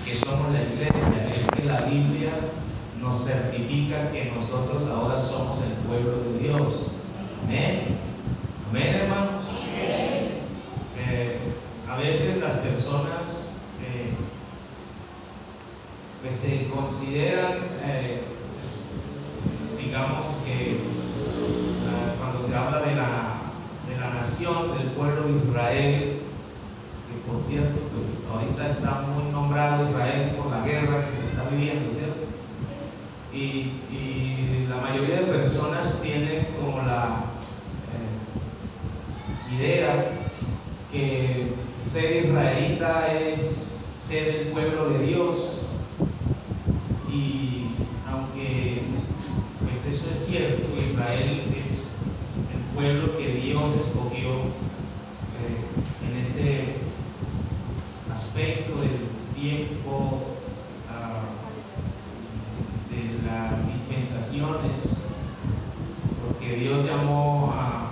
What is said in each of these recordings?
que somos la iglesia, es que la Biblia nos certifica que nosotros ahora somos el pueblo de Dios. Amén. Amén, hermanos. A veces las personas que se consideran, digamos que cuando se habla de la nación, del pueblo de Israel, que por cierto, pues ahorita está muy nombrado Israel por la guerra que se está viviendo, ¿cierto? Y la mayoría de personas tienen como la idea que ser israelita es ser el pueblo de Dios, y aunque pues eso es cierto, Israel es el pueblo que Dios escogió en ese aspecto del tiempo, de las dispensaciones, porque Dios llamó a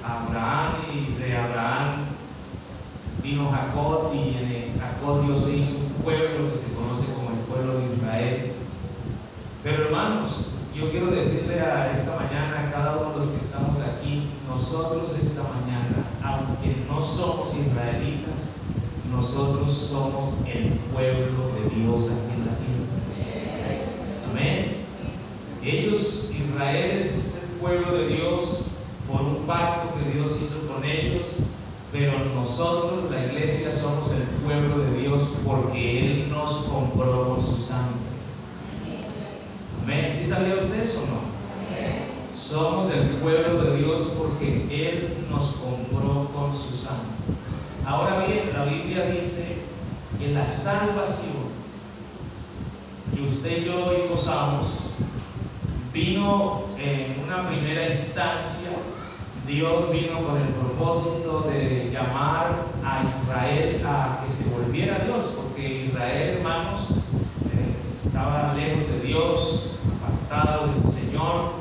Abraham, y de Abraham vino Jacob, y en Jacob Dios se hizo un pueblo que se conoce como el pueblo de Israel. Pero hermanos, yo quiero decirle a esta mañana a cada uno de los que estamos aquí, nosotros esta mañana, aunque no somos israelitas, nosotros somos el pueblo de Dios aquí en la tierra. Amén. Ellos, Israel es el pueblo de Dios por un pacto que Dios hizo con ellos, pero nosotros, la iglesia, somos el pueblo de Dios porque Él nos compró con su sangre. Amén. ¿Sí sabía usted eso o no? Somos el pueblo de Dios porque Él nos compró con su sangre. Ahora bien, la Biblia dice que la salvación que usted y yo hoy gozamos vino en una primera instancia. Dios vino con el propósito de llamar a Israel a que se volviera a Dios, porque Israel, hermanos, estaba lejos de Dios, apartado del Señor.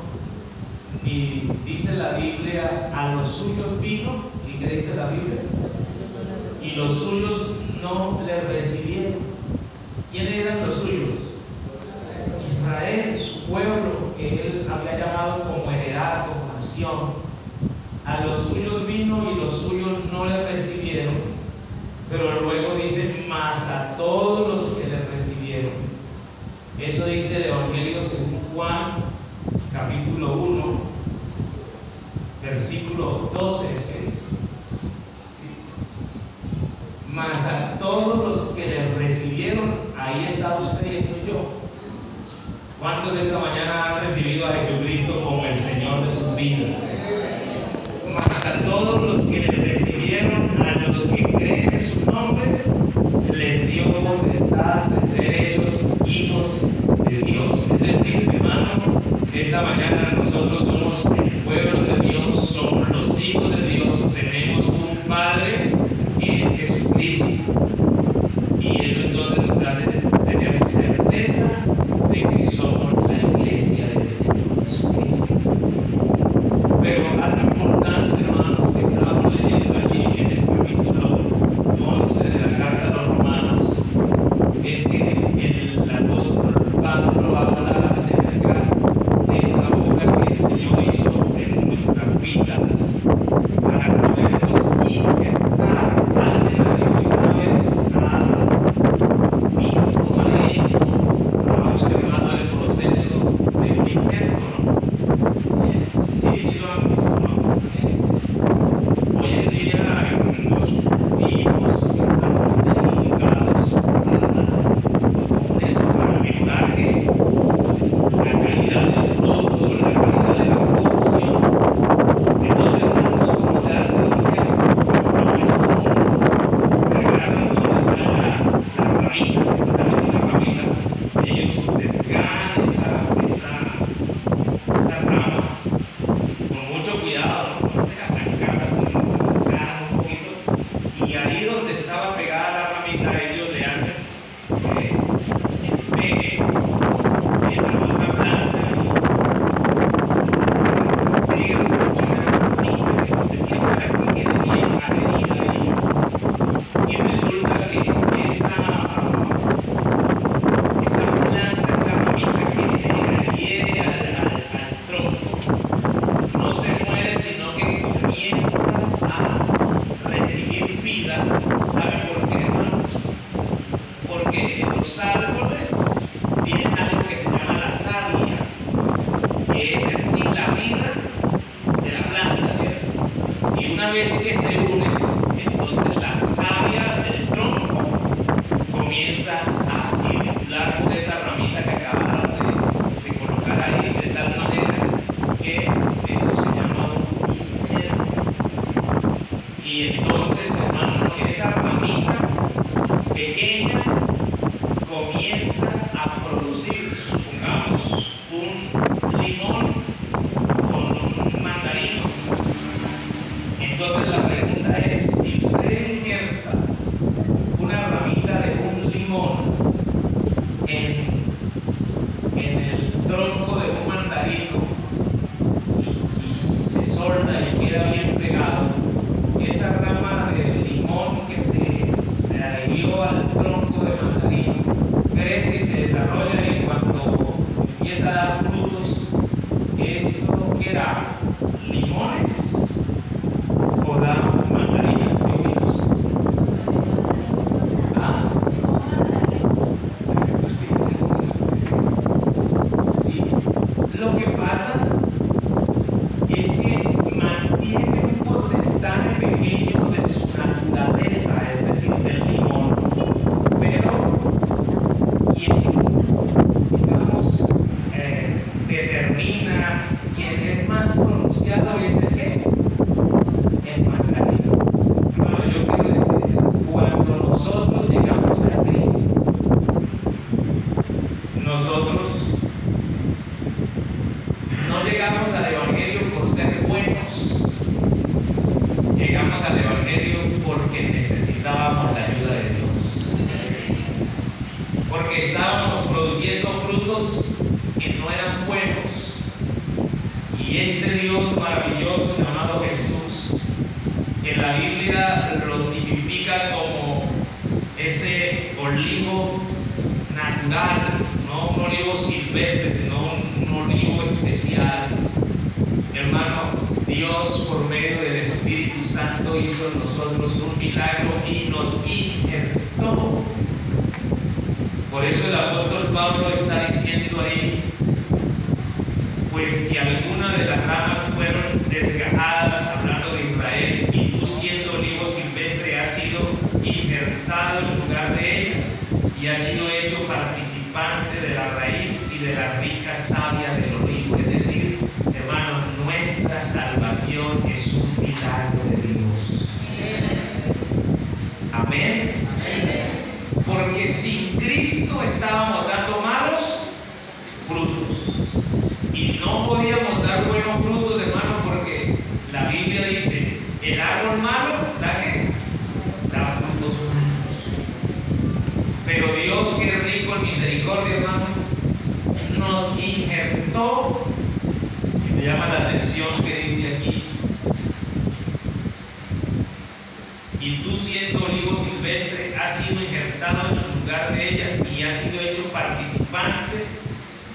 Y dice la Biblia, a los suyos vino, ¿y qué dice la Biblia? Y los suyos no le recibieron. ¿Quiénes eran los suyos? Israel, su pueblo, que Él había llamado como heredad, como nación. A los suyos vino y los suyos no le recibieron, pero luego dice, mas a todos los que le recibieron. Eso dice el Evangelio según Juan, capítulo 1, versículo 12, es que dice. ¿Sí? Mas a todos los que le recibieron, ahí está usted y estoy yo. ¿Cuántos esta mañana han recibido a Jesucristo como el Señor de sus vidas? Mas a todos los que le recibieron, a los que creen en su nombre, les dio potestad de ser hechos hijos de Dios. Es decir, hermano, esta mañana nosotros somos el pueblo de Dios, somos los hijos de Dios, tenemos un Padre que es Jesucristo. Y eso entonces nos hace tener certeza de que somos la iglesia del Señor Jesucristo. Pero algo importante, hermanos, que estábamos leyendo aquí en el capítulo 11 de la carta a los Romanos, es que el apóstol Pablo habla acerca de esa obra que el Señor hizo en nuestras vidas para podernos injertar al de la universalidad, visto, mal hecho, ha observado el proceso del injerto. Sí, lo han visto, ¿no? Hoy en día los cultivos que están dedicados a eso para mejorar la calidad del fruto, la calidad de la producción. Entonces, hermanos, ¿cómo se hace el injerto? Es común. Regalan donde está la ramita, que está también la ramita. Ellos desgarran esa rama con mucho cuidado, ¿no? Arrancarlas un poquito, y ahí donde estaba pegada la ramita, ellos le hacen el pegue en la hoja blanca y pegan una cinta que es especial para que quede bien adherida ahí. Y resulta que esa los árboles tienen algo que se llama la savia, que es en sí la vida de la planta, ¿cierto? Y una vez que se unen, entonces la savia del tronco comienza a circular por esa ramita que acabaron de colocar ahí, de tal manera que eso se llama un injerto. Y entonces, hermano, esa ramita pequeña comienza a producir, supongamos, un limón con un mandarino. Entonces la pregunta es, si usted injerta una ramita de un limón en el tronco de un mandarino y se solda y queda bien pegado, esa rama de limón que se adherió al tronco de mandarino crece y se desarrolla, y cuando empieza a dar frutos, ¿eso qué da? ¿Limones o da mandarinas? ¿Ah? Sí, lo que pasa es que mantiene un porcentaje pequeño de su naturaleza, es decir, del limón, pero quien, digamos, determina, quien es más pronunciado es el ¿qué? El mandarino. Bueno, yo quiero decir, cuando nosotros llegamos a Cristo, nosotros no llegamos al Evangelio por ser buenos, llegamos al Evangelio porque necesitábamos la ayuda de Dios, porque estábamos produciendo frutos que no eran buenos, y este Dios maravilloso llamado Jesús, que la Biblia lo tipifica como ese olivo natural, no un olivo silvestre, sino un olivo especial. Hermano, Dios por medio del Espíritu Santo hizo en nosotros un milagro y nos injertó. Por eso el apóstol Pablo está diciendo ahí, pues si alguna de las ramas fueron desgajadas, hablando de Israel, y tú siendo olivo silvestre has sido injertado en lugar de ellas y has sido hecho participante de la raíz y de la rica savia del olivo. Es decir, hermano, nuestra salvación es un milagro de Dios. Amén. Porque sin Cristo estábamos dando malos frutos. Y no podíamos dar buenos frutos, hermano, porque la Biblia dice, el árbol malo, ¿da qué? Da frutos malos. Pero Dios, que es rico en misericordia, hermano, nos injertó. Y me llama la atención que dice aquí, y tú siendo olivo silvestre has sido injertado en el lugar de ellas y has sido hecho participante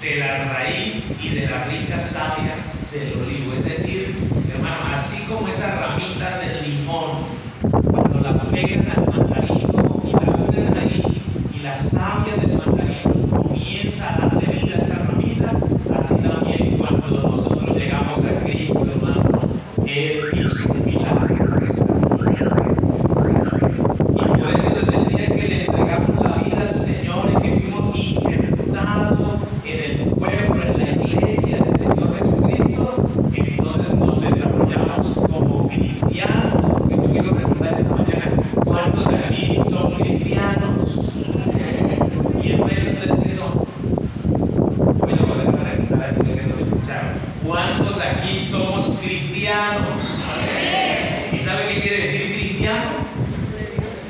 de la raíz y de la rica savia del olivo. Es decir, hermano, así como esa ramita del limón, cuando la pegan al mandarino y la unen ahí, y la savia del mandarino comienza a darle vida a esa ramita, así también cuando nosotros llegamos a Cristo, hermano, Él hizo un milagro en nuestra vida. Y por eso desde el día que le entregamos la vida al Señor y que fuimos injertados en el pueblo, en la iglesia del Señor Jesucristo, entonces nos desarrollamos como cristianos. Porque yo quiero preguntar esta mañana, ¿cuántos de aquí son cristianos? Y en vez de eso, voy a volver a preguntar a este que no me escucharon, ¿cuántos aquí somos cristianos? ¿Y sabe qué quiere decir cristiano?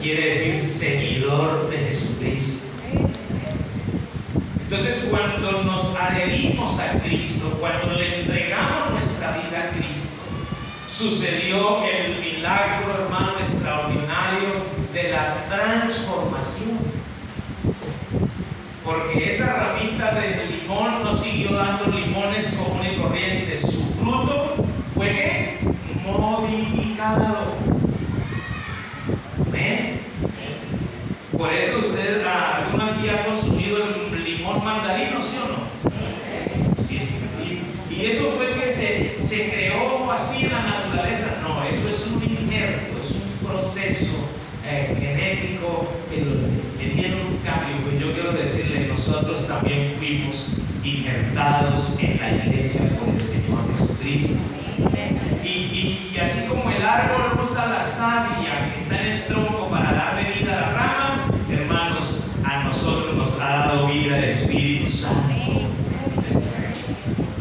Quiere decir seguidor de Jesucristo. Entonces, cuando nos adherimos a Cristo, cuando le entregamos nuestra vida a Cristo, sucedió el milagro, hermano, extraordinario de la transformación. Porque esa ramita de limón no siguió dando limones común y corriente. Su fruto fue ¿qué? Modificado. Amén. Por eso usted, alguno aquí ha consumido se creó así en la naturaleza. No, eso es un injerto, es un proceso genético que le dieron un cambio. Pues yo quiero decirle, nosotros también fuimos injertados en la iglesia por el Señor Jesucristo. Y así como el árbol usa la savia que está en el tronco para darle vida a la rama, hermanos, a nosotros nos ha dado vida el Espíritu Santo.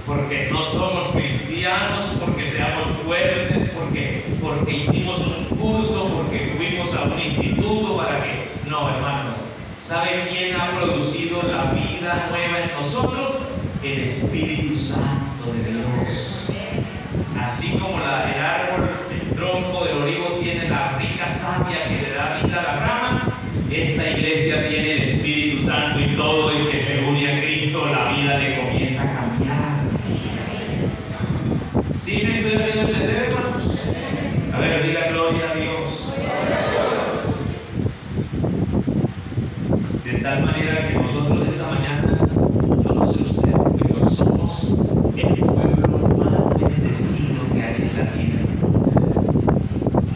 Porque no somos cristianos porque seamos fuertes, porque hicimos un curso, porque fuimos a un instituto para que... No, hermanos, ¿sabe quién ha producido la vida nueva en nosotros? El Espíritu Santo de Dios. Así como el árbol, el tronco del olivo tiene la rica savia que le da vida a la rama, esta iglesia tiene el Espíritu Santo, y todo el que se une a Cristo, la vida le comienza a cambiar. ¿Sí me estoy haciendo entender, hermanos? A ver, diga gloria a Dios. De tal manera que nosotros esta mañana, yo no sé usted, pero somos el pueblo más bendecido que hay en la vida.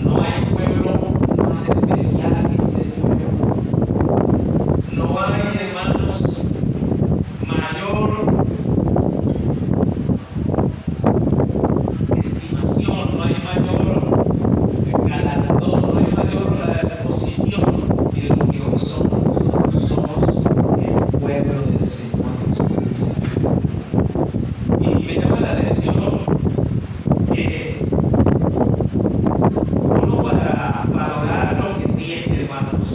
No hay pueblo más especial que ese pueblo. No hay, hermanos, mayor estimación, no hay mayor galardón, no hay mayor posición que lo que hoy somos. Nosotros somos el pueblo del Señor Jesucristo. Y me llama la atención que uno, para valorar lo que tiene, hermanos,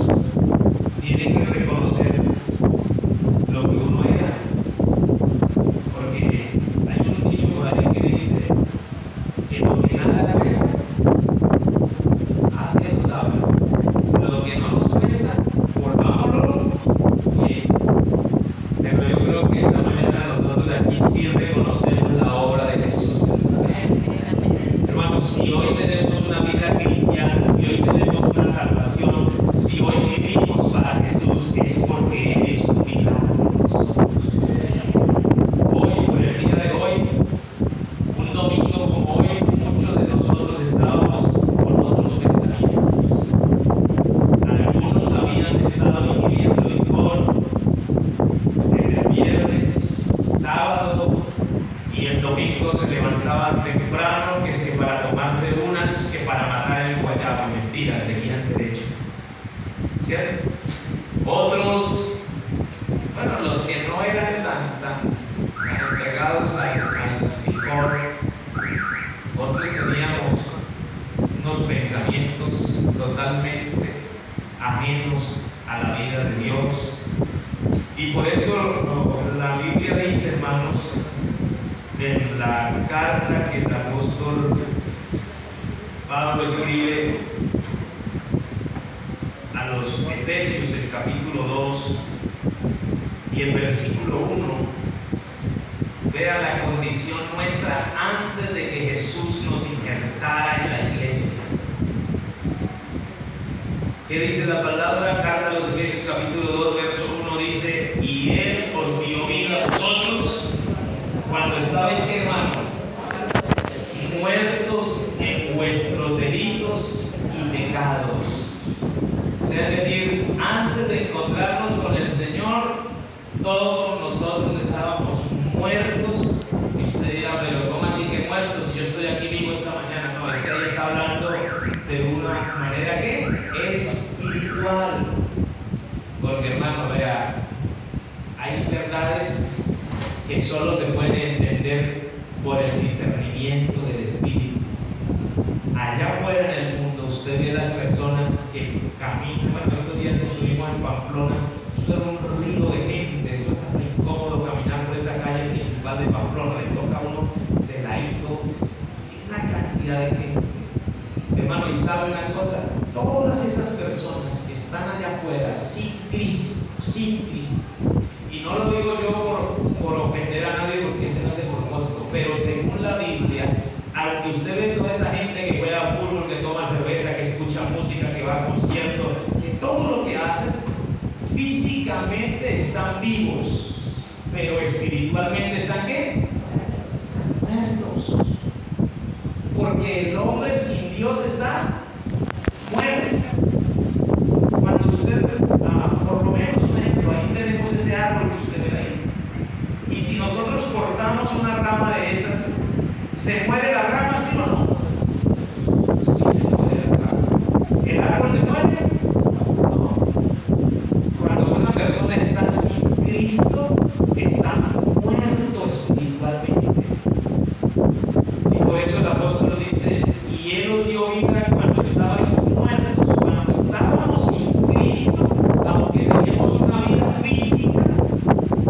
tiene que reconocer lo que uno era. Porque hay un dicho por ahí que dice que lo que nada cuesta, hace que lo sabe. Lo que no nos cuesta, volvámoslo y esto. Pero yo creo que esta mañana nosotros aquí sí reconocemos la obra de Jesús en nuestra vida. Hermanos, si hoy tenemos una vida cristiana, si hoy tenemos una salvación, si hoy vivimos para Jesús, es porque Él es un milagro en nosotros. Hoy, por el día de hoy, un domingo como hoy, muchos de nosotros estábamos con otros pensamientos. Algunos habían estado ingiriendo licor desde el viernes, sábado, y el domingo se levantaban temprano, que es que para tomarse unas, que para matar el guayabo. Mentira, seguían derecho. ¿Cierto? Otros, bueno, los que no eran tan entregados al licor, otros teníamos unos pensamientos totalmente ajenos a la vida de Dios. Y por eso la Biblia dice, hermanos, en la carta que el apóstol Pablo escribe a los Efesios, el capítulo 2 y el versículo 1, vea la condición nuestra antes de que Jesús nos injertara en la iglesia. ¿Qué dice la palabra? Carta a los Efesios capítulo 2, verso 1 dice: y Él os dio vida a vosotros cuando estabais, hermano, muertos en vuestros delitos y pecados. O sea, es decir, antes de encontrarnos con el Señor, todos nosotros estábamos muertos. Y usted dirá, pero ¿cómo así que muertos? Si yo estoy aquí vivo esta mañana. No, es que ahí está hablando de una manera que espiritual. Porque, hermano, vea, hay verdades que solo se pueden entender por el discernimiento del Espíritu. Allá afuera en el mundo, usted ve las personas que caminan. Bueno, estos días que estuvimos en Pamplona, eso era un ruido de gente, eso es hasta incómodo caminar por esa calle principal de Pamplona, le toca a uno de ladito, una cantidad de gente. Hermano, y sabe una cosa, todas esas personas que están allá afuera sin Cristo, y no lo digo yo por ofender a nadie, porque ese no es el propósito, pero según la Biblia, aunque usted ve toda esa gente que juega fútbol, que toma cerveza, que escucha música, que va a conciertos, que todo lo que hacen, físicamente están vivos, pero espiritualmente están ¿qué? Muertos. porque el hombre sin Dios está muerto. Cuando usted, por lo menos un ejemplo, ahí tenemos ese árbol que usted ve ahí. Y si nosotros cortamos una rama de esas, ¿se muere la rama, sí o no? Sí se muere la rama. ¿El árbol se muere? No. Cuando una persona está sin Cristo, está muerto espiritualmente. Y por eso el apóstol dice, y Él os dio vida cuando estabais muertos. Cuando estábamos sin Cristo, aunque teníamos una vida física,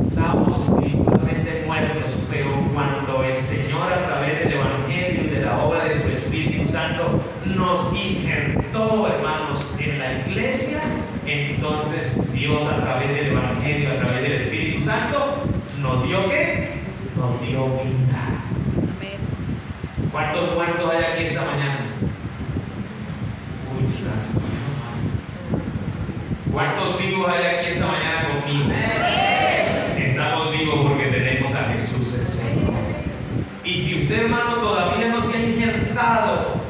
estábamos espiritualmente muertos. Pero cuando el Señor, a través del Evangelio y de la obra de su Espíritu Santo, nos injertó, hermanos, en la iglesia, entonces Dios, a través del Evangelio, a través del Espíritu Santo, nos dio ¿qué? Nos dio vida. ¿Cuántos muertos hay aquí esta mañana? Uy, santo. ¿Cuántos vivos hay aquí esta mañana conmigo? Estamos vivos porque tenemos a Jesús el Señor. Y si usted, hermano, todavía no se ha injertado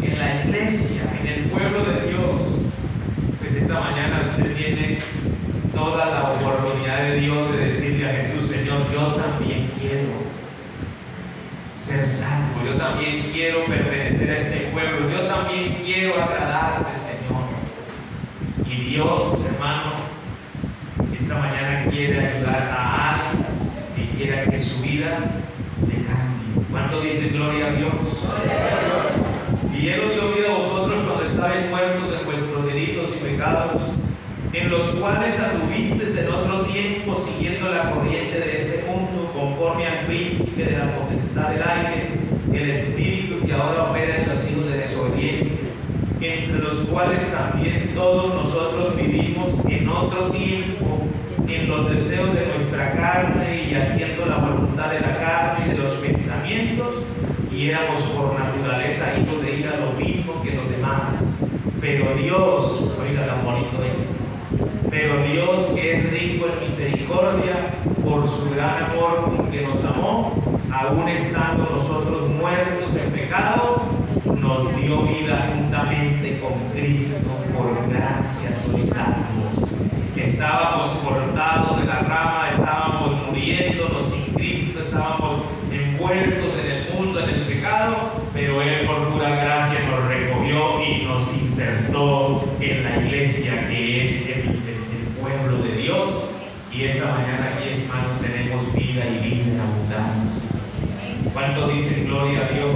en la iglesia, en el pueblo de Dios, pues esta mañana usted tiene toda la oportunidad de Dios de decirle a Jesús: Señor, yo también quiero ser salvo, yo también quiero pertenecer a este pueblo, yo también quiero agradarte, Señor. Y Dios, hermano, esta mañana quiere ayudar a alguien que quiera que su vida le cambie. ¿Cuánto dice gloria a Dios? Y Él os dio vida a vosotros cuando estabais muertos en vuestros delitos y pecados, en los cuales anduvisteis en otro tiempo siguiendo la corriente de este mundo, conforme al príncipe de la potestad del aire, el espíritu que ahora opera en los hijos de desobediencia, entre los cuales también todos nosotros vivimos en otro tiempo, en los deseos de nuestra carne y haciendo la voluntad de la carne y de los pensamientos, y éramos por naturaleza hijos de ira, lo mismo que los demás. Pero Dios, oiga tan bonito es, pero Dios, que es rico en misericordia, por su gran amor con que nos amó, aún estando nosotros muertos en pecado, nos dio vida juntamente con Cristo. Por gracia sois salvos. Estábamos cortados de la rama, estábamos muriéndonos sin Cristo, estábamos envueltos en el mundo, en el pecado, pero Él por pura gracia nos recogió y nos insertó en la iglesia, que es el pueblo de Dios. Y esta mañana aquí, hermanos, tenemos vida y vida en abundancia. ¿Cuánto dicen gloria a Dios?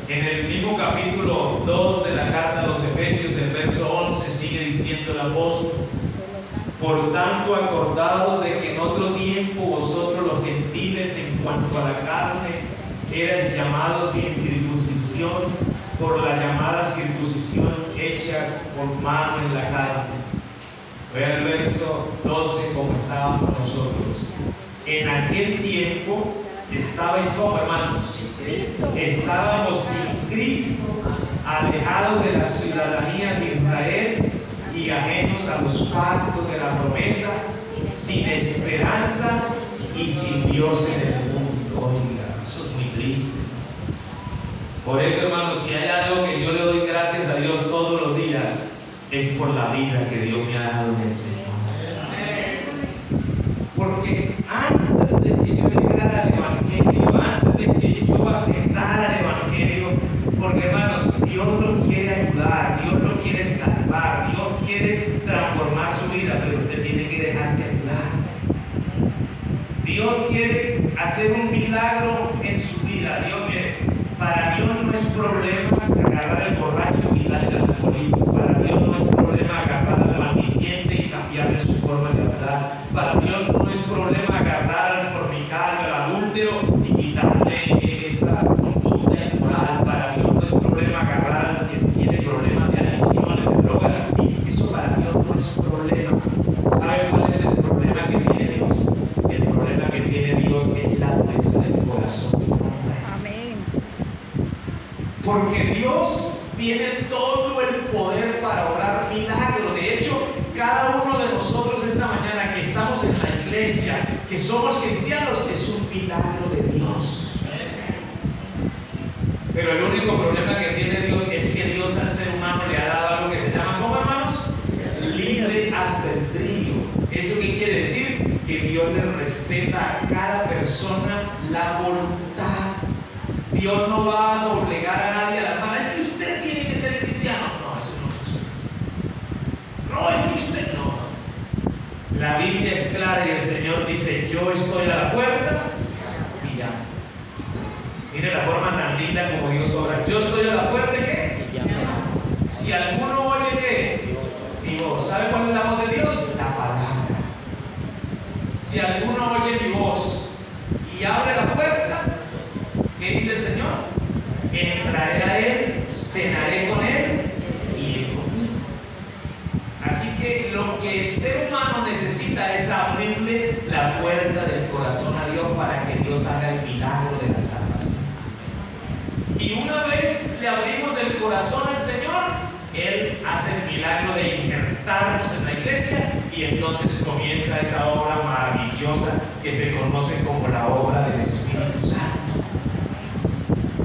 En el mismo capítulo 2 de la carta a los Efesios, el verso 11, sigue diciendo el apóstol: por tanto, acordados de que en otro tiempo vosotros los gentiles, en cuanto a la carne, erais llamados sin circuncisión por la llamada circuncisión hecha por mano en la carne. Vea el verso 12, como estábamos nosotros. En aquel tiempo estabais como, hermanos, estábamos sin Cristo, alejados de la ciudadanía de Israel y ajenos a los pactos de la promesa, sin esperanza y sin Dios en el mundo. Oiga, eso es muy triste. Por eso, hermanos, si hay algo que yo le doy gracias a Dios todos los días, es por la vida que Dios me ha dado en el Señor. Porque antes de que yo llegara al Evangelio, antes de que yo aceptara el Evangelio, porque, hermanos, Dios lo quiere ayudar, Dios lo quiere salvar, Dios quiere transformar su vida, pero usted tiene que dejarse ayudar. Dios quiere hacer un milagro en su vida. Dios, mire, para Dios no es problema agarrar al borracho y quitarle al alcoholismo. Para Dios no es problema agarrar al maldiciente y cambiarle su forma de hablar. Para Dios no es problema agarrar al fornicario, al adúltero y quitarle esa conducta inmoral. Para Dios no es problema agarrar al que tiene problemas de adicciones, de drogas. Y eso para Dios no es problema. ¿Sabe cuál es el problema que tiene Dios? El problema que tiene Dios es la dureza del corazón. Amén. Porque Dios tiene todo el poder para obrar milagros. De hecho, cada uno de nosotros esta mañana que estamos en la iglesia, que somos cristianos, es un milagro de Dios. Pero el único problema que tiene Dios es que Dios al ser humano le ha dado algo que se llama, ¿cómo, hermanos? Libre albedrío. ¿Eso qué quiere decir? Que Dios le respeta a cada persona la voluntad. Dios no va a doblegar a nadie a la mano. Es que usted tiene que ser cristiano. No, eso no funciona así. No, es que usted no. La Biblia es clara y el Señor dice: yo estoy a la puerta y llamo. Mire la forma tan linda como Dios obra. Yo estoy a la puerta, ¿qué? Si alguno oye, ¿qué? Mi voz. ¿Sabe cuál es la voz de Dios? La palabra. Si alguno oye mi voz y abre la puerta, ¿qué dice el Señor? Entraré a Él, cenaré con Él y Él conmigo. Así que lo que el ser humano necesita es abrirle la puerta del corazón a Dios para que Dios haga el milagro de la salvación. Y una vez le abrimos el corazón al Señor, Él hace el milagro de injertarnos en la iglesia y entonces comienza esa obra maravillosa que se conoce como la obra del Espíritu Santo.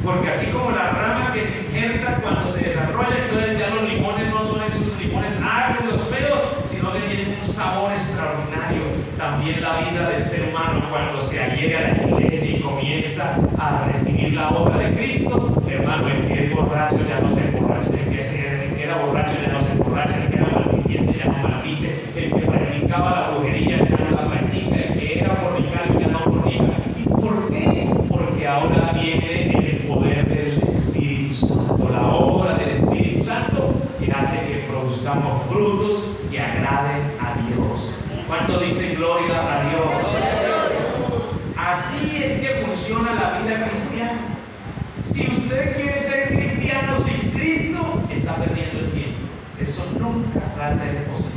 Porque así como la rama que se injerta cuando se desarrolla, entonces ya los limones no son esos limones agrios, feos, sino que tienen un sabor extraordinario. También la vida del ser humano, cuando se adhiere a la iglesia y comienza a recibir la obra de Cristo, hermano, el que es borracho ya no se emborracha, el que era borracho ya no se emborracha, el que era maldiciente ya no maldice, el que practicaba la brujería ya no la practica, el que era fornicario ya no fornica. ¿Y por qué? Porque ahora viene el poder del Espíritu Santo, la obra del Espíritu Santo, que hace que produzcamos frutos que agraden a Dios. ¿Cuánto dice gloria a Dios? Así es que funciona la vida cristiana. Si usted quiere ser cristiano sin Cristo, está perdiendo el tiempo. Eso nunca va a ser posible.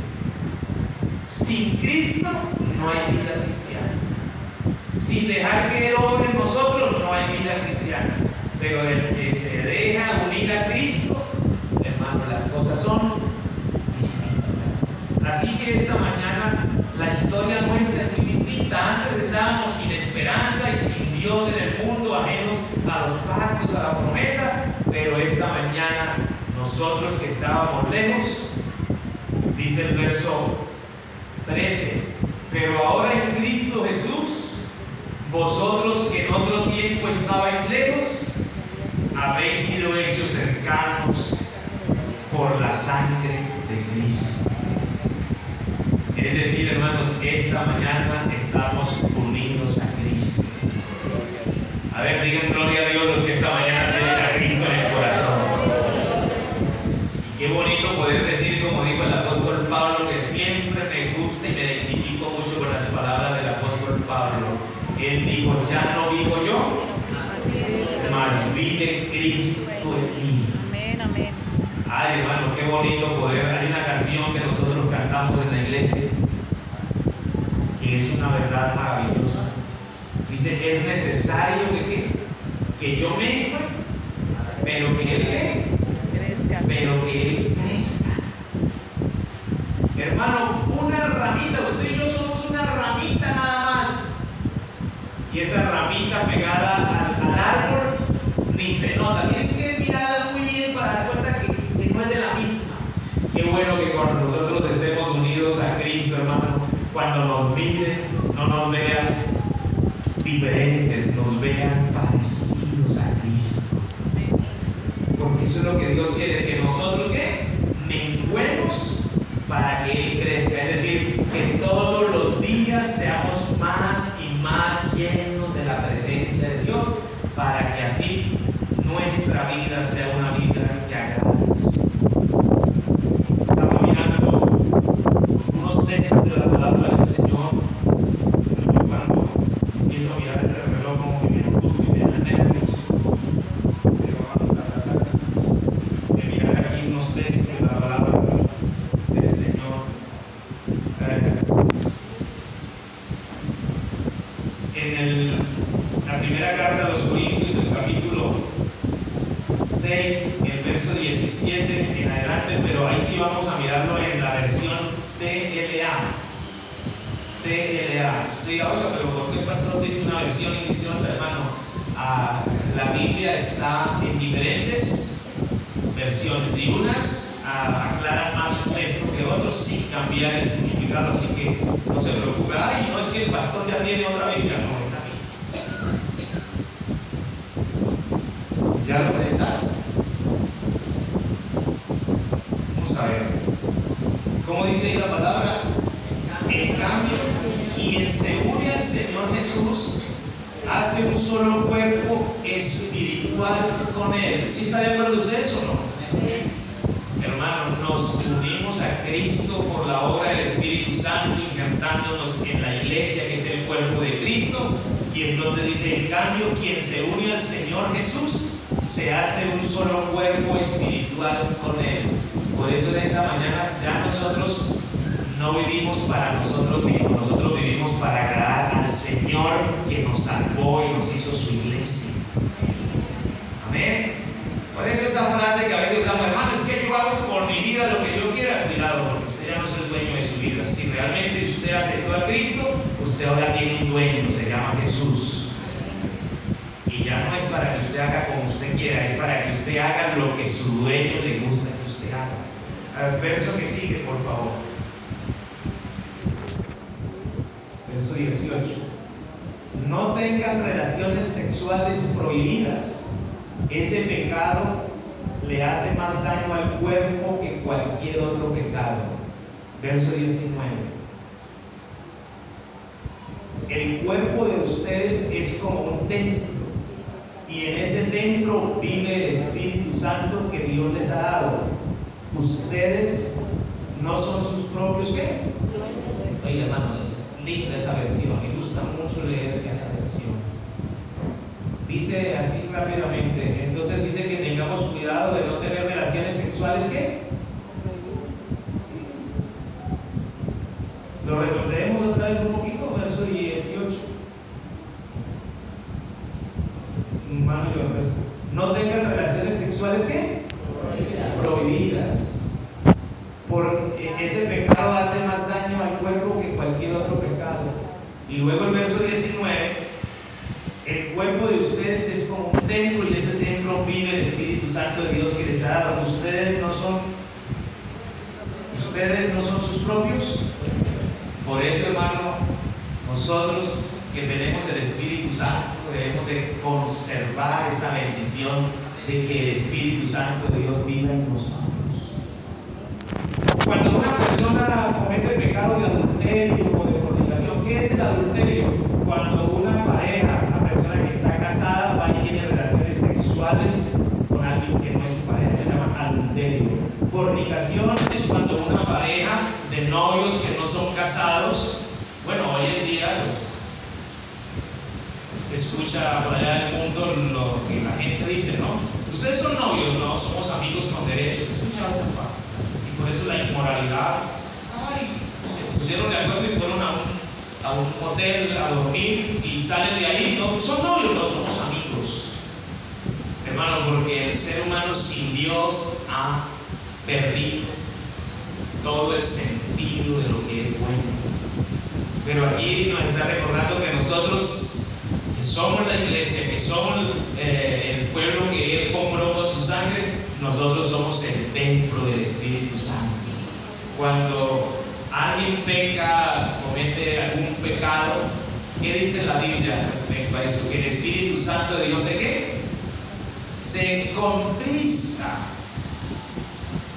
Sin Cristo no hay vida cristiana. Sin dejar que Él obre en nosotros no hay vida cristiana. Pero el que se deja unir a Cristo, hermano, las cosas son distintas. Así que esta mañana la historia nuestra es muy distinta. Antes estábamos sin esperanza y sin Dios en el mundo, ajenos a los pactos, a la promesa. Pero esta mañana nosotros que estábamos lejos, dice el verso 13, pero ahora en Cristo Jesús, vosotros que en otro tiempo estabais lejos, habéis sido hechos cercanos por la sangre de Cristo. Es decir, hermanos, esta mañana estamos unidos a Cristo. A ver, digan gloria a Dios los que esta mañana tienen a Cristo en el corazón. Y qué bonito poder decir, como dijo el apóstol Pablo, que siempre me gusta y me identifico mucho con las palabras del apóstol Pablo. Él dijo: ya no vivo yo, mas vive Cristo en mí. Amén, amén. Ay, hermano, qué bonito poder. Hay una canción que nosotros cantamos en la iglesia que es una verdad maravillosa. Dice: es necesario que yo mengüe, pero que Él ¿qué? Crezca. Pero que Él crezca. Hermano, una ramita, usted y yo somos una ramita nada más. Y esa ramita pegada al árbol ni se nota. Tienen que mirarla muy bien para dar cuenta que no es de la misma. Qué bueno que cuando nosotros estemos unidos a Cristo, hermano, cuando nos miren, no nos vean diferentes, nos vean parecidos a Cristo. Porque eso es lo que Dios quiere, que nosotros ¿qué? Menguemos para que Él crezca. Es decir, que todos los días seamos más y más llenos de la presencia de Dios, para que así nuestra vida sea una vida que agrade. Estaba mirando unos textos de la palabra del Señor. Cuando empiezo a mirar ese reloj, como que me gusta y me da nervios. Pero vamos a tratar de mirar aquí unos textos de la palabra del Señor. En la primera carta a los Corintios, el capítulo 6, el verso 17 en adelante, pero ahí sí vamos a mirarlo en la versión TLA. TLA. Usted diga: oiga, pero ¿por qué el pastor dice una versión y dice otra, hermano? la Biblia está en diferentes versiones y unas aclaran más un texto que otros sin cambiar el significado, así que no se preocupe. Ay, no es que el pastor ya tiene otra Biblia, no, está bien. ¿Ya lo presentaron? Vamos a ver. ¿Cómo dice ahí la palabra? En cambio, quien se une al Señor Jesús hace un solo cuerpo espiritual con Él. ¿Sí está de acuerdo ustedes o no? Hermanos, nos unimos a Cristo por la obra del Espíritu Santo, injertándonos en la iglesia que es el cuerpo de Cristo. Y entonces dice, en cambio, quien se une al Señor Jesús se hace un solo cuerpo espiritual con Él. Por eso en esta mañana ya nosotros no vivimos para nosotros mismos, nosotros vivimos para agradar al Señor que nos salvó y nos hizo su iglesia. Amén. Por eso esa frase que a veces usamos, hermano, es que yo hago por mi vida lo que yo quiera. Cuidado, porque usted ya no es el dueño de su vida. Si realmente usted aceptó a Cristo, usted ahora tiene un dueño, se llama Jesús. Y ya no es para que usted haga como usted quiera, es para que usted haga lo que su dueño le gusta que usted haga. Al verso que sigue, por favor. Verso 18. No tengan relaciones sexuales prohibidas. Ese pecado le hace más daño al cuerpo que cualquier otro pecado. Verso 19. El cuerpo de ustedes es como un templo, y en ese templo vive el Espíritu Santo que Dios les ha dado. Ustedes no son sus propios ¿qué? Oye, hermano, es linda esa versión, me gusta mucho leer esa versión. Dice así rápidamente, entonces dice que tengamos cuidado de no tener relaciones sexuales ¿qué? Lo retrocedemos otra vez un poquito, verso 18. No tengan relaciones sexuales ¿qué? Prohibidas. Porque ese pecado hace más daño al cuerpo que cualquier otro pecado. Y luego el verso 19, el cuerpo de ustedes es como un templo, y este templo vive el Espíritu Santo de Dios que les ha dado. Ustedes no son sus propios. Por eso, hermano, nosotros que tenemos el Espíritu Santo debemos de conservar esa bendición de que el Espíritu Santo de Dios viva en nosotros. Cuando una persona comete pecado de adulterio o de fornicación, ¿qué es el adulterio? Cuando una pareja, una persona que está casada, va y tiene relaciones sexuales con alguien que no es su pareja, se llama adulterio. Fornicación es cuando una pareja de novios que no son casados, bueno, hoy en día pues, se escucha por allá en el mundo lo que la gente dice, ¿no? Ustedes son novios, no, somos amigos con derechos. Se escucha esa parte. Y por eso la inmoralidad, ay, se pusieron de acuerdo y fueron a un hotel a dormir y salen de ahí, no, son novios, no, somos amigos. Hermano, porque el ser humano sin Dios ha perdido todo el sentido de lo que es bueno. Pero aquí nos está recordando que nosotros, que somos la iglesia, que somos el pueblo que Él compró con su sangre, nosotros somos el templo del Espíritu Santo. Cuando alguien peca, comete algún pecado, ¿qué dice la Biblia respecto a eso? Que el Espíritu Santo de Dios ¿se qué? Se contrista.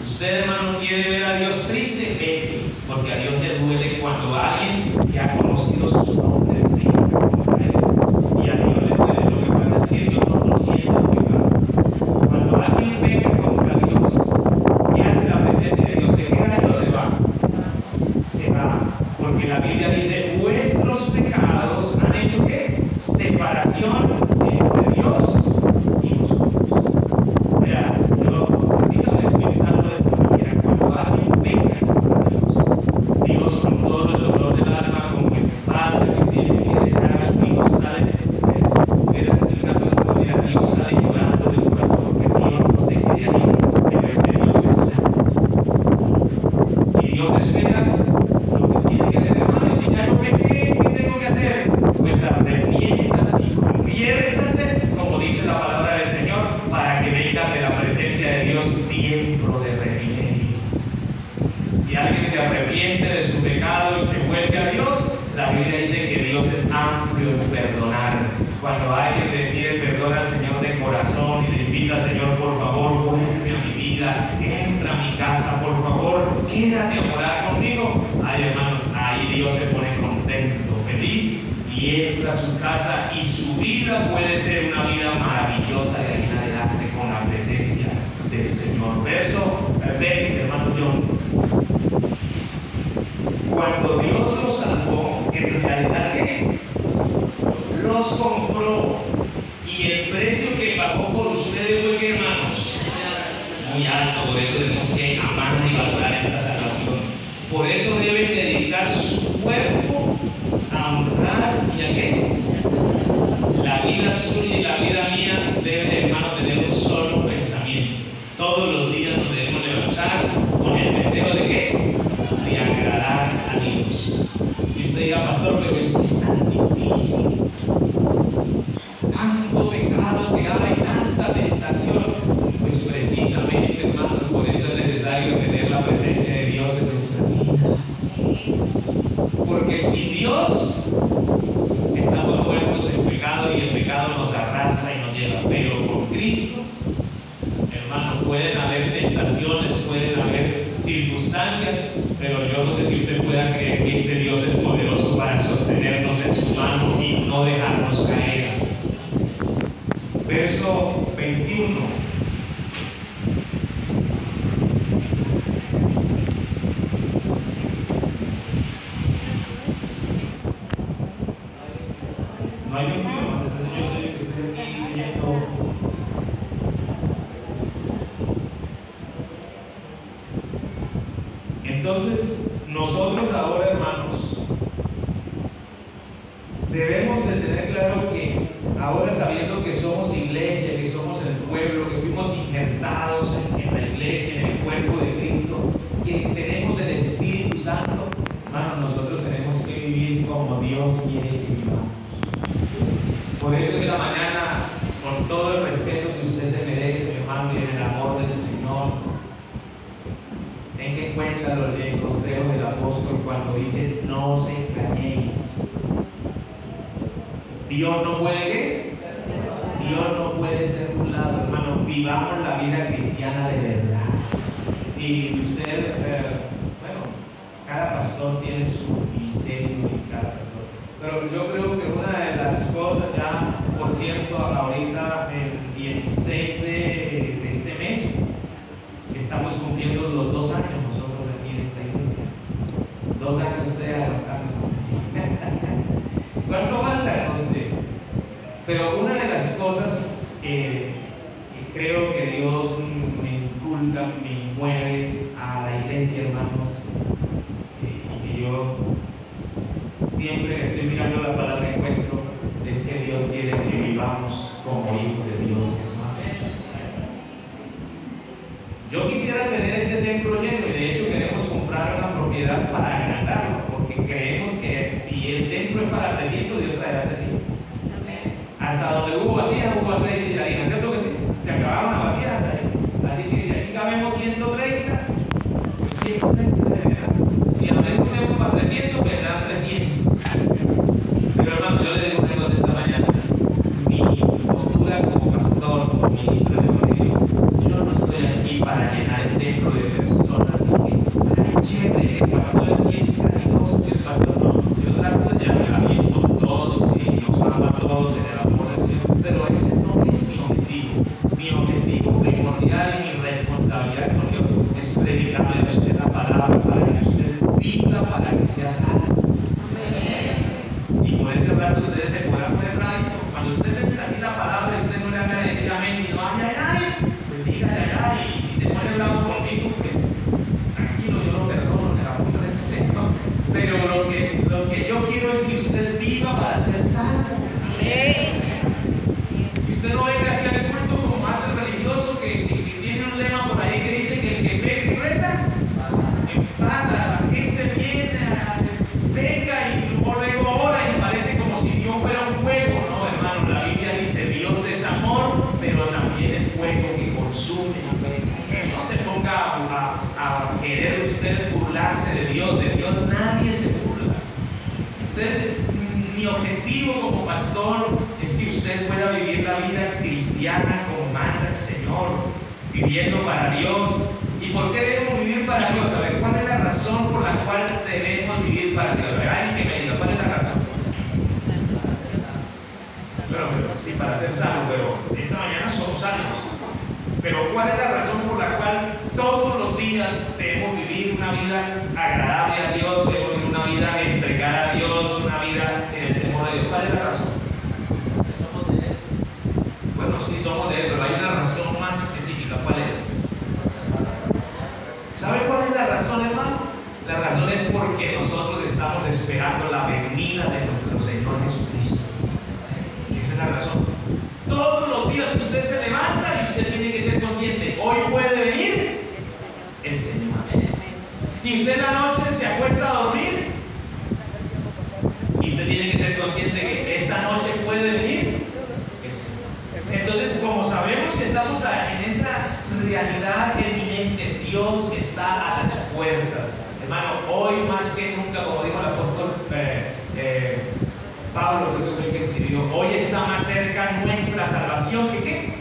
Usted, hermano, quiere ver a Dios triste, vete, porque a Dios le duele cuando alguien que ha conocido sus nombres peca contra Él. Y a Dios le duele. Lo que pasa es que Dios no siente el pecado. Cuando alguien peca contra Dios, ¿qué hace la presencia de Dios? ¿Se queda Dios o se va? Se va. Porque la Biblia dice, vuestros pecados han hecho ¿qué? Separación entre Dios y nosotros. Vea, yo repito de pensando de esta manera, cuando alguien peca contra Dios, Dios con todo el dolor del alma, como el padre que tiene que dejar a su hijo, sale, era explicando de esta manera, Dios sale llorando del corazón, porque Dios no se quiere ir, pero este Dios es santo. Y Dios espera lo que tiene que hacer, hermano, y si ya no pequé, ¿qué tengo que hacer? Pues arrepiéntase y conviértase, arrepiente de su pecado y se vuelve a Dios, la Biblia dice que Dios es amplio en perdonar. Cuando alguien le pide perdón al Señor de corazón y le invita, Señor, por favor, vuelve a mi vida, entra a mi casa, por favor, quédate a morar conmigo. Ay, hermanos, ahí Dios se pone contento, feliz, y entra a su casa, y su vida puede ser una vida maravillosa de ahí en adelante con la presencia del Señor. Verso 20, hermano John. Cuando Dios los salvó, en realidad, ¿qué? Los compró, y el precio que pagó por ustedes fue, ¿qué, hermanos? Muy alto. Por eso tenemos que amar y valorar esta salvación. Por eso deben dedicar su cuerpo a honrar y a qué. La vida suya y la vida mía debe, hermano, tener un solo pensamiento. Todos los días nos debemos levantar con el deseo de qué, de agradar a Dios. Y usted diga, pastor, pero esto es tan difícil, tanto pecado que hay, tanta tentación. Pues precisamente, hermano, por eso es necesario tener la presencia de Dios en nuestra vida. Porque si Dios, estamos muertos en pecado y el pecado nos arrastra y nos lleva, pero con Cristo, hermano, pueden haber tentaciones, pueden haber circunstancias, pero yo no sé si usted pueda creer que este Dios es poderoso para sostenernos en su mano y no dejarnos caer. Verso 21. No hay 21, entonces yo sé que estoy aquí leyendo. Entonces, nosotros ahora, hermanos, debemos de tener claro que ahora, sabiendo que somos iglesia, que somos el pueblo, que fuimos injertados en la iglesia, en el cuerpo de Cristo, que tenemos el Espíritu Santo, hermanos, nosotros tenemos que vivir como Dios quiere que vivamos. Por eso esta mañana, con todo el respeto que usted se merece, mi hermano, y en el amor del Señor, tenga en cuenta el consejo del apóstol cuando dice: no os engañéis. Dios no puede, ¿qué? Dios no puede ser burlado, hermano. Vivamos la vida cristiana de verdad. Y usted, bueno, cada pastor tiene su ministerio y cada pastor. Pero yo creo que una de las cosas, ya por cierto, ahorita el 16 de este mes, estamos cumpliendo los 2 años nosotros aquí en esta iglesia. 2 años ustedes alojando. ¿Cuánto falta? No sé. Pero una de las cosas que creo que Dios me inculca, me mueve a la iglesia, hermanos, y que yo siempre que estoy mirando la palabra encuentro, es que Dios quiere que vivamos como hijos de Dios Jesús. Yo quisiera tener este templo lleno, y de hecho queremos comprar una propiedad para agrandarlo, porque creemos que si el templo es para 300, Dios traerá 300. Hasta donde hubo vacías, hubo aceite y harina, ¿cierto que sí? Se acabaron las vacías hasta ahí. Así que si aquí cabemos 130, 130 de verdad. Si abrimos un templo para 300, vendrán 300. Pero hermano, yo le digo una cosa esta mañana. Mi postura como pastor, como ministro de Evangelio, yo no estoy aquí para llenar el templo de personas y que, ay, chévere, el pastor sí es cariñoso, el pastor no. Yo trato de llevar bien con todos y los amo a todos en el amor del Señor, pero ese no es mi objetivo. Mi objetivo primordial y mi responsabilidad con Dios es predicarle a usted la palabra para que usted viva, para que sea salvo. Y por ese rato ustedes se podrán poner bravito. Cuando usted le así la palabra y usted no le haga decir amén, sino ay, ay, ay, pues diga ay, ay. Y si se pone bravo conmigo, pues tranquilo, yo lo perdono en el amor del Señor. Pero lo que yo quiero es que usted viva para ser salvo. Y usted no venga aquí al culto como más religioso que tiene un lema por ahí que dice que el que peca y reza, empata. La gente viene, peca y luego ora y parece como si Dios fuera un fuego. No, hermano, la Biblia dice Dios es amor, pero también es fuego que consume. No se ponga a querer usted burlarse de Dios se burla. Entonces, mi objetivo como pastor es que usted pueda vivir la vida cristiana como manda el Señor, viviendo para Dios. ¿Y por qué debemos vivir para Dios? A ver, ¿cuál es la razón por la cual debemos vivir para Dios? A ver, alguien que me diga, ¿cuál es la razón? Pero sí, para ser salvo, pero esta mañana somos salvos. Pero ¿cuál es la razón por la cual todos los días debemos vivir una vida agradable a Dios, debemos vivir una vida entregada a Dios, una vida en el temor de Dios? ¿Cuál es la razón? Bueno, sí, somos de Él, pero hay una razón más específica. ¿Cuál es? ¿Sabe cuál es la razón, hermano? La razón es porque nosotros estamos esperando la venida de nuestro Señor Jesucristo. Esa es la razón. Todos los días usted se levanta y usted tiene que ser consciente, hoy puede venir el Señor. Y usted en la noche se acuesta a dormir y usted tiene que ser consciente que esta noche puede venir el Señor. Entonces, como sabemos que estamos en esa realidad eminente, Dios está a las puertas. Hermano, hoy más que nunca, como dijo el apóstol Pablo, creo que fue el que escribió, hoy está más cerca nuestra salvación que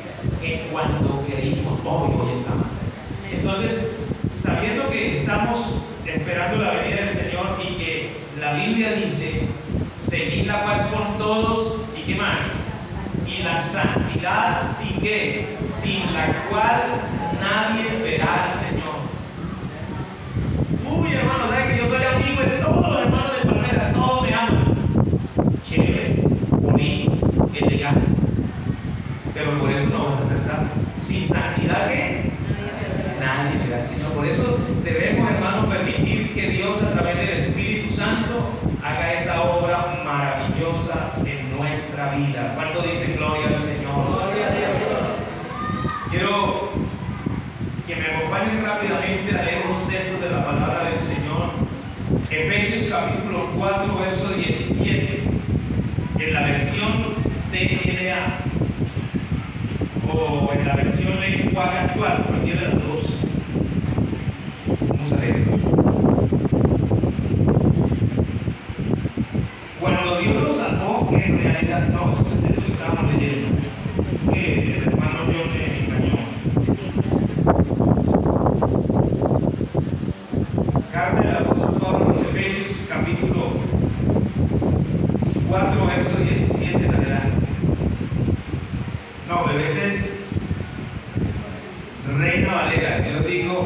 cuando creímos. Hoy está más cerca. Entonces, sabiendo que estamos esperando la venida del Señor y que la Biblia dice, seguid la paz con todos, ¿y qué más? Y la santidad, ¿sin qué? Sin la cual nadie verá al Señor. Uy, hermano, ¿sabes que yo soy amigo de todos los hermanos de Palmera? Todos me aman. Chévere, bonito, elegante. Pero por eso no vas a ser salvo. Sin santidad, ¿qué? Nadie verá al Señor. Por eso debemos, hermano, permitir que Dios, a través del Espíritu Santo, haga esa obra maravillosa en nuestra vida. ¿Cuánto dice gloria al Señor? Gloria a Dios. Quiero que me acompañen rápidamente a leer unos textos de la palabra del Señor. Efesios capítulo 4, verso 17. En la versión TLA o en la versión lenguaje actual, cualquiera de las dos. Vamos a leerlo. Cuando Dios nos salvó, en realidad no, eso es lo que estábamos leyendo, que el hermano John me engañó. Carta del apóstol Pablo a los Efesios, capítulo 4, verso 17 en adelante. No, pero ese es Reina Valera. Yo digo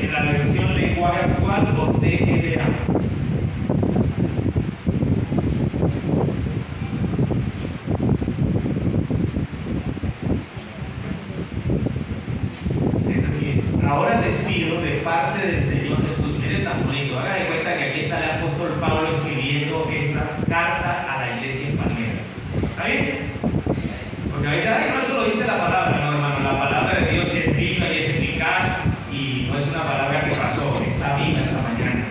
en la versión lenguaje actual o TLA. Es así es. Ahora les pido de parte del Señor Jesús. Miren tan bonito. Haga de cuenta que aquí está el apóstol Pablo escribiendo esta carta a la iglesia en Palmeras. ¿Está bien? Porque a veces, no, eso lo dice la palabra. No, hermano, la palabra de Dios es viva y es eficaz y no es una palabra que pasó, está viva esta mañana.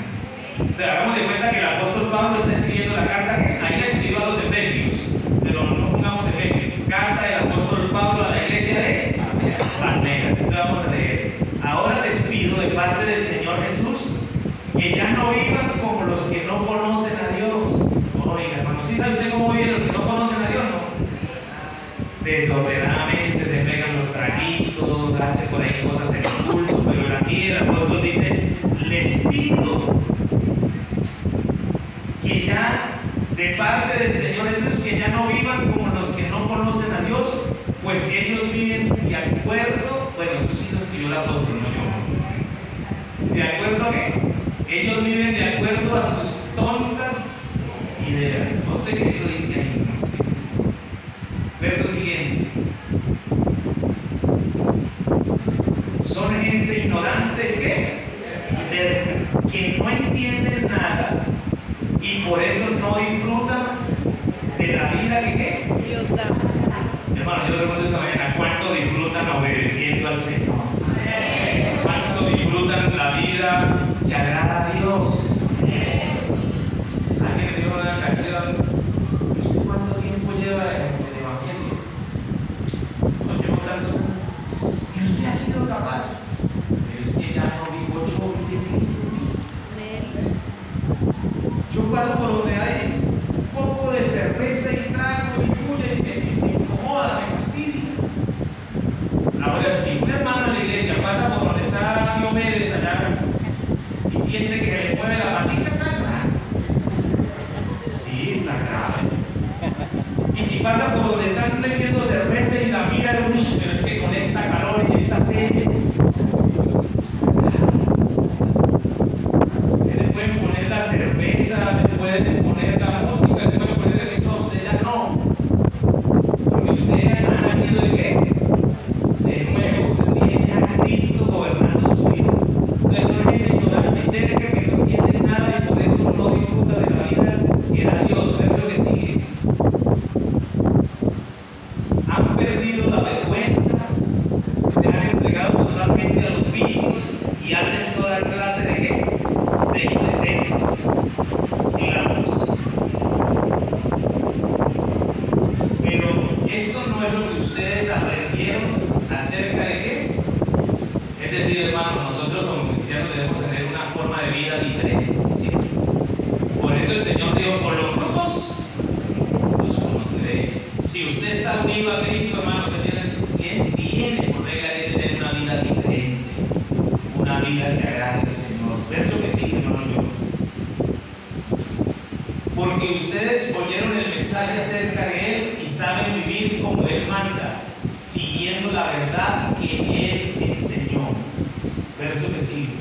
Entonces, hagamos de cuenta que el apóstol Pablo está escribiendo la carta, ahí le escribió a los Efesios, pero no pongamos Efesios, carta del apóstol Pablo a la iglesia de Palmeras. Entonces, vamos a leer. Ahora les pido de parte del Señor Jesús que ya no vivan como los que no conocen a Dios. Oiga, hermano, ¿sí sabe usted cómo viven los que no conocen a Dios? No. Desordenadamente se pegan los traguitos, hacen por ahí cosas en el culto, pero aquí el apóstol dice, les pido que ya, de parte del Señor Jesús, que ya no vivan como los que no conocen a Dios, pues ellos viven de acuerdo, bueno, eso sí lo escribió el apóstol, no yo. ¿De acuerdo a qué? Ellos viven de acuerdo a sus tontas ideas. ¿No sé qué eso dice ahí? Verso siguiente. Son gente ignorante que no entienden nada y por eso no disfrutan de la vida que ¿qué? Dios da. Hermano, yo le pregunto esta mañana, ¿cuánto disfrutan obedeciendo al Señor? ¿Cuánto disfrutan la vida que agrada a Dios? Alguien me dijo una canción, ¿usted cuánto tiempo lleva en el Evangelio? No llevo tanto. ¿Y usted ha sido capaz? Pero es que ya no vivo yo, vive Cristo en mí. paso por donde hay un poco de cerveza y trago y bulla y me incomoda, me fastidia. Ahora sí, un hermano de la iglesia pasa por donde está Diomedes allá y siente que le mueve la patita, está grave. Sí, está grave. Y si pasa por donde están bebiendo cerveza y la mira, uy, pero es que con esta calor y esta sed, le pueden poner la cerveza, le pueden poner la música, le pueden poner el esto, usted ya no. Porque usted ha nacido de qué? De nuevo, usted tiene a Cristo gobernando su vida. Entonces, son gente ignorante, que no entiende nada y por eso no disfruta de la vida que era Dios. Verso que sigue. Han perdido la vergüenza, se han entregado totalmente a los vicios y hacen toda clase de qué? De indecencias. Sigamos. Pero esto no es lo que ustedes aprendieron acerca de qué. Es decir, hermanos, nosotros como cristianos debemos tener una forma de vida diferente, ¿sí? Por eso el Señor dijo, por los frutos los conoceréis. Si usted está unido a Cristo, hermano, usted tiene por regla de tener una vida diferente, una vida que agrade al Señor. Verso que sigue, hermano. Porque ustedes oyeron el mensaje acerca de Él y saben vivir como Él manda, siguiendo la verdad que Él enseñó. Verso que sigue.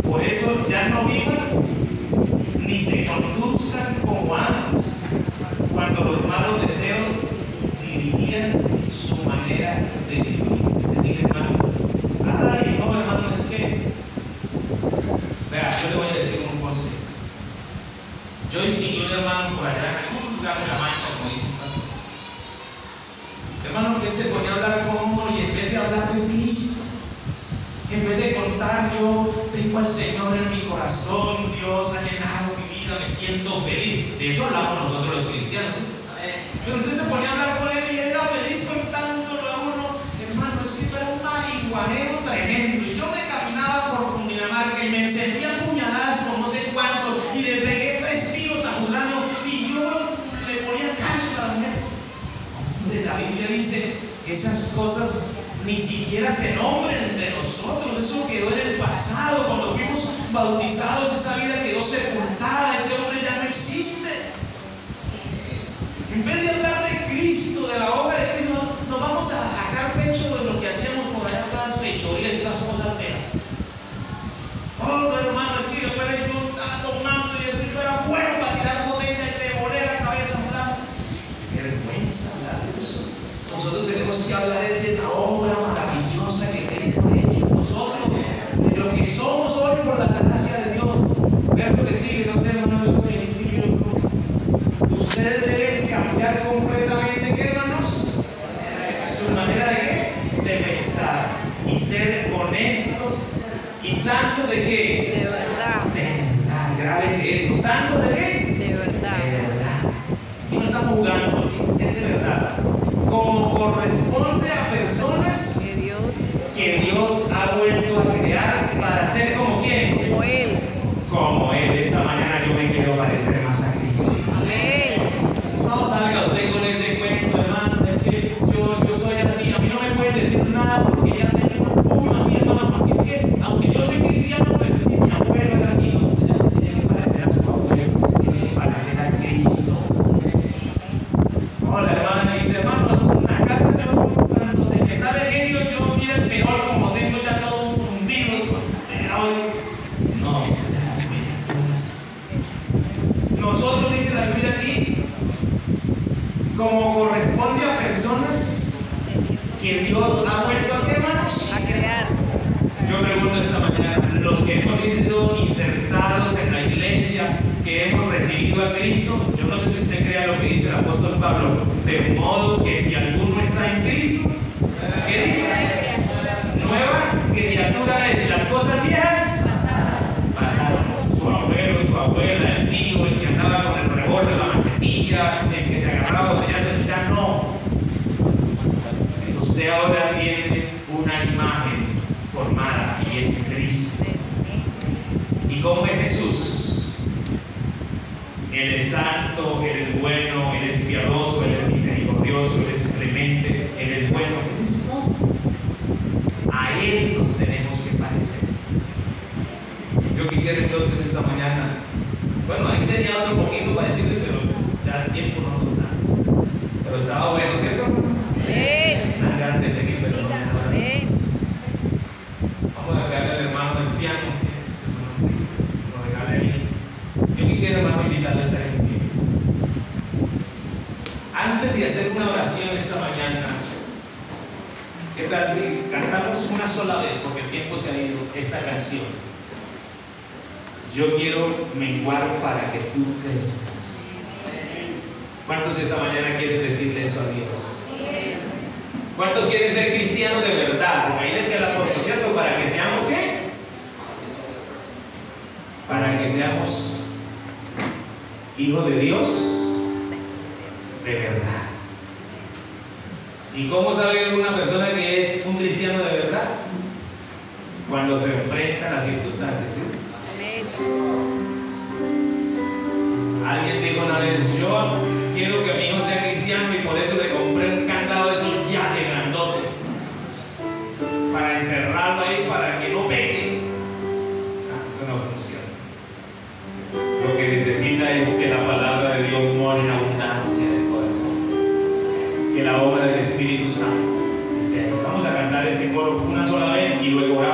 Por eso ya no vivan ni se conduzcan como antes, cuando los malos deseos dirigían su manera de vivir. Es decir, hermano, ay, no, hermano, es que, vea, yo le voy a decir un consejo. Yo distinguí un hermano por allá en algún lugar de la Mancha, como dice un pastor. Hermano, que él se ponía a hablar con uno y en vez de hablar de Cristo, en vez de contar, yo tengo al Señor en mi corazón, Dios ha llenado mi vida, me siento feliz. De eso hablamos nosotros los cristianos. Pero usted se ponía a hablar con él y él era feliz contándolo a uno. Hermano, es que era un marihuanero tremendo. Y yo me caminaba por Cundinamarca y me encendía puñaladas con no sé cuánto y le pegué 3 tiros a fulano y yo le ponía cachos a la mujer. Hombre, la Biblia dice, esas cosas ni siquiera se nombran entre nosotros. Eso quedó en el pasado. Cuando fuimos bautizados, esa vida quedó sepultada. Ese hombre ya no existe. En vez de hablar de Cristo, de la obra de Cristo, nos vamos a sacar pecho de lo que hacíamos por allá, todas las fechorías y todas las cosas feas. Oh, no, hermano, es que yo estaba tomando y eso, yo era bueno para tirar botella y me volé la cabeza a un lado. Qué vergüenza hablar de eso. Nosotros tenemos que hablar de la obra maravillosa que Cristo ha hecho nosotros, de lo que somos hoy por la gracia de Dios. Verso que sigue, no sé, hermano, ustedes deben cambiar completamente, ¿qué, hermanos? Su manera de qué? De pensar y ser honestos y santos de qué? De verdad. De verdad, grábese eso. ¿Santos de qué? De verdad. De verdad. Y no estamos jugando, es de verdad. Como corresponde a personas que Dios ha vuelto a crear para ser como quién. Como Él. Como Él. Esta mañana yo me quiero parecer más a Cristo. Amén. No salga usted con ese cuento, hermano. Es que yo soy así. A mí no me pueden decir nada porque ya tengo un puño así, hermano. Porque es que, aunque yo soy cristiano, pero es que mi abuelo era así. No, usted ya no tiene que parecer a su abuelo, usted tiene que parecer a Cristo. Hola, hermana, me dice, hermano, en la casa yo, cuando se me sale el genio, yo mira el peor, como tengo ya todo hundido. No, nosotros, dice la Biblia aquí, como corresponde a personas que Dios ha vuelto a, ¿qué, hermanos? A crear. Yo pregunto esta mañana, los que hemos sido insertados en la iglesia, que hemos recibido a Cristo, yo no sé si usted crea lo que dice el apóstol Pablo, de modo que si alguno está en Cristo, ¿qué dice? Nueva criatura es, las cosas viejas pasaron. Su abuelo, su abuela, el tío, el que andaba con el revólver, la machetilla, el que se agarraba botellazos, ya no. Usted ahora tiene una imagen formada y es Cristo. ¿Y cómo es Jesús? Él es santo, Él es bueno, Él es piadoso, Él es misericordioso, Él es clemente, Él es bueno, Él es todo. A Él nos tenemos que parecer. Yo quisiera entonces esta mañana, bueno, ahí tenía otro poquito para decirles, pero ya el tiempo no nos da. Pero estaba bueno, ¿cierto? Tan grande seguir, pero no. Vamos a darle al hermano del piano, que es lo regale ahí. Yo quisiera, hermano, invitarle a estar en pie. Antes de hacer una oración esta mañana, ¿qué tal si cantamos una sola vez, porque el tiempo se ha ido, esta canción? Yo quiero menguar para que tú crezcas. ¿Cuántos esta mañana quieren decirle eso a Dios? ¿Cuántos quieren ser cristianos de verdad? Porque ahí decía el apóstol, ¿cierto? Para que seamos ¿qué? Para que seamos hijos de Dios de verdad. ¿Y cómo sabe una persona que es un cristiano de verdad? Cuando se enfrenta a las circunstancias, ¿sí? Alguien dijo una vez, yo quiero que mi hijo sea cristiano y por eso le compré un candado de esos ya de grandote para encerrarlo ahí para que no peque. Eso no funciona. Lo que necesita es que la palabra de Dios more en abundancia en el corazón, que la obra del Espíritu Santo esté ahí. Vamos a cantar este coro una sola vez y luego oramos.